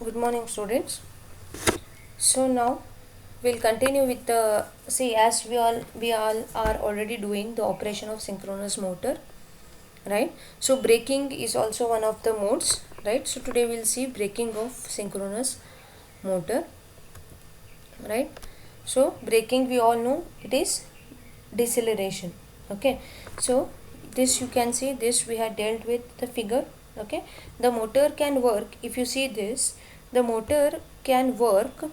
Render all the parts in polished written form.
Good morning, students. So now we'll continue with the as we all are already doing the operation of synchronous motor, right? So braking is also one of the modes, right? So today we'll see braking of synchronous motor, right? So braking, we all know it is deceleration. Okay, so this you can see, this we had dealt with the figure. Okay, the motor can work, if you see this, the motor can work,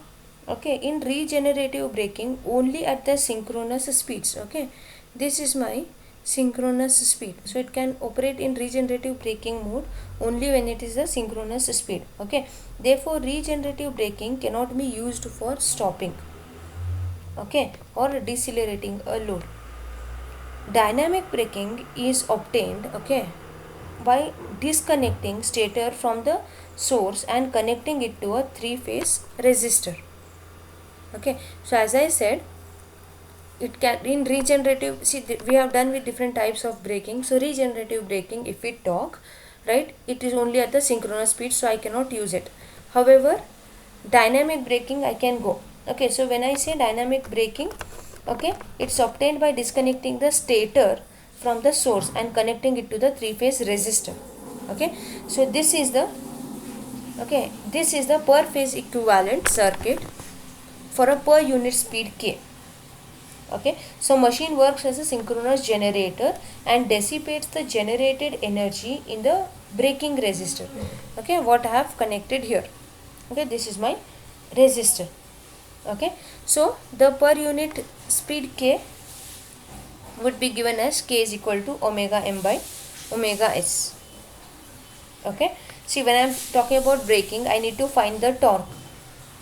okay, in regenerative braking only at the synchronous speeds. Okay, this is my synchronous speed, so it can operate in regenerative braking mode only when it is the synchronous speed. Okay, therefore regenerative braking cannot be used for stopping, okay, or decelerating a load. Dynamic braking is obtained, okay, by disconnecting stator from the source and connecting it to a three-phase resistor. Okay, so as I said, it can in regenerative, see we have done with different types of braking. So regenerative braking, if we talk, right, it is only at the synchronous speed, so I cannot use it. However, dynamic braking I can go. Okay, so when I say dynamic braking, okay, it's obtained by disconnecting the stator from the source and connecting it to the three-phase resistor. Okay, so this is the per phase equivalent circuit for a per unit speed K. Okay, so machine works as a synchronous generator and dissipates the generated energy in the braking resistor. Okay, what I have connected here. Okay, this is my resistor. Okay, so the per unit speed K would be given as K is equal to omega m by omega s. Okay, see, when I am talking about braking, I need to find the torque.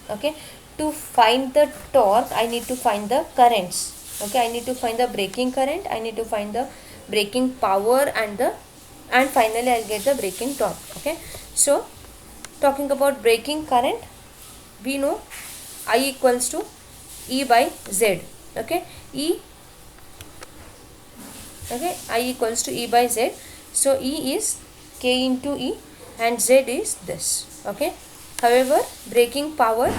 Okay, to find the torque I need to find the currents. Okay, I need to find the braking current, I need to find the braking power, and finally I'll get the braking torque. Okay, so talking about braking current, we know I equals to E by Z. Okay, I equals to E by Z. So E is K into E and Z is this. Okay, however, braking power,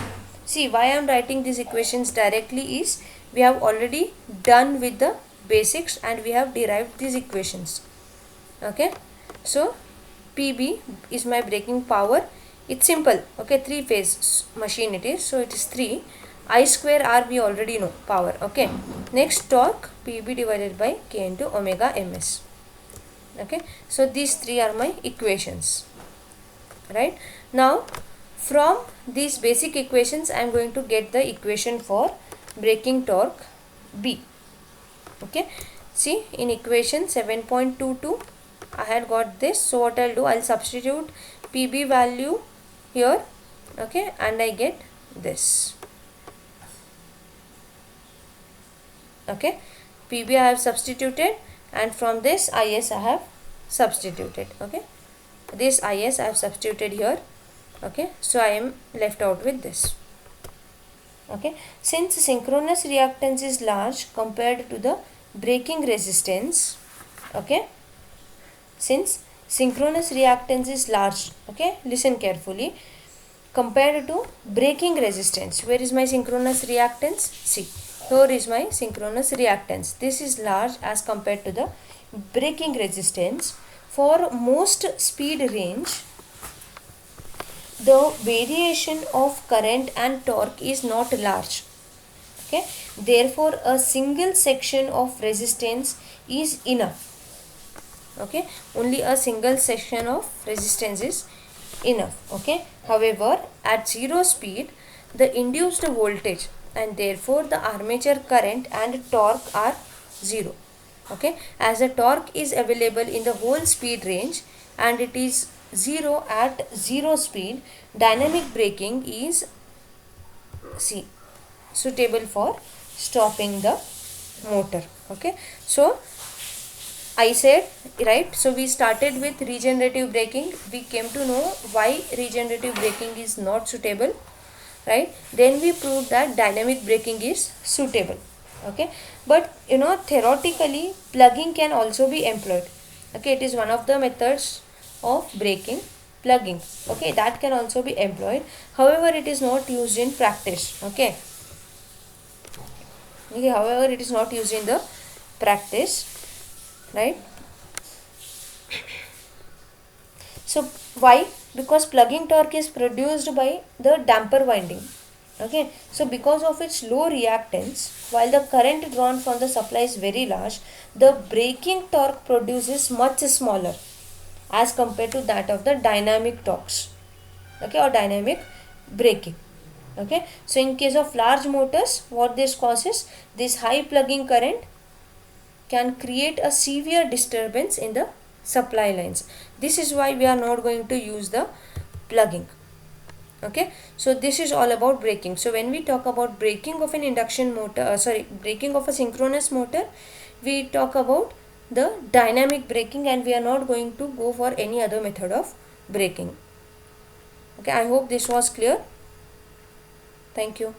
see why I am writing these equations directly is we have already done with the basics and we have derived these equations. Okay, so PB is my braking power. It's simple. Okay, three phase machine it is, so it is 3. I square R we already know, power. Okay, next torque, PB divided by K into omega ms. Okay, so these three are my equations. Right, now from these basic equations I am going to get the equation for braking torque B. Okay, see, in equation 7.22 I had got this. So what I'll do, I'll substitute PB value here. Okay, and I get this. Okay, PB I have substituted, and from this IS I have substituted. Okay, this IS I have substituted here. Okay, so I am left out with this. Okay, since synchronous reactance is large compared to the braking resistance, okay, since synchronous reactance is large, okay, listen carefully, compared to braking resistance, where is my synchronous reactance? See, here is my synchronous reactance. This is large as compared to the braking resistance. For most speed range, the variation of current and torque is not large. Okay, therefore a single section of resistance is enough. Okay, only a single section of resistance is enough. Okay, however, at zero speed, the induced voltage and therefore the armature current and torque are zero. Okay, as the torque is available in the whole speed range and it is 0 at zero speed, dynamic braking is suitable for stopping the motor. Okay, so I said, right, so we started with regenerative braking. We came to know why regenerative braking is not suitable, right? Then we proved that dynamic braking is suitable. Okay, but theoretically plugging can also be employed. Okay, it is one of the methods of braking. plugging. Okay, that can also be employed. However, it is not used in practice. Okay. Okay, however, it is not used in the practice, right? So why? Because plugging torque is produced by the damper winding. Okay, so because of its low reactance, while the current drawn from the supply is very large, the braking torque produces much smaller as compared to that of the dynamic torques. Okay, or dynamic braking. Okay, so in case of large motors, what this causes, this high plugging current can create a severe disturbance in the supply lines. This is why we are not going to use the plugging. Okay, so this is all about braking. So when we talk about braking of an induction motor, braking of a synchronous motor, we talk about the dynamic braking, and we are not going to go for any other method of braking. Okay, I hope this was clear. Thank you.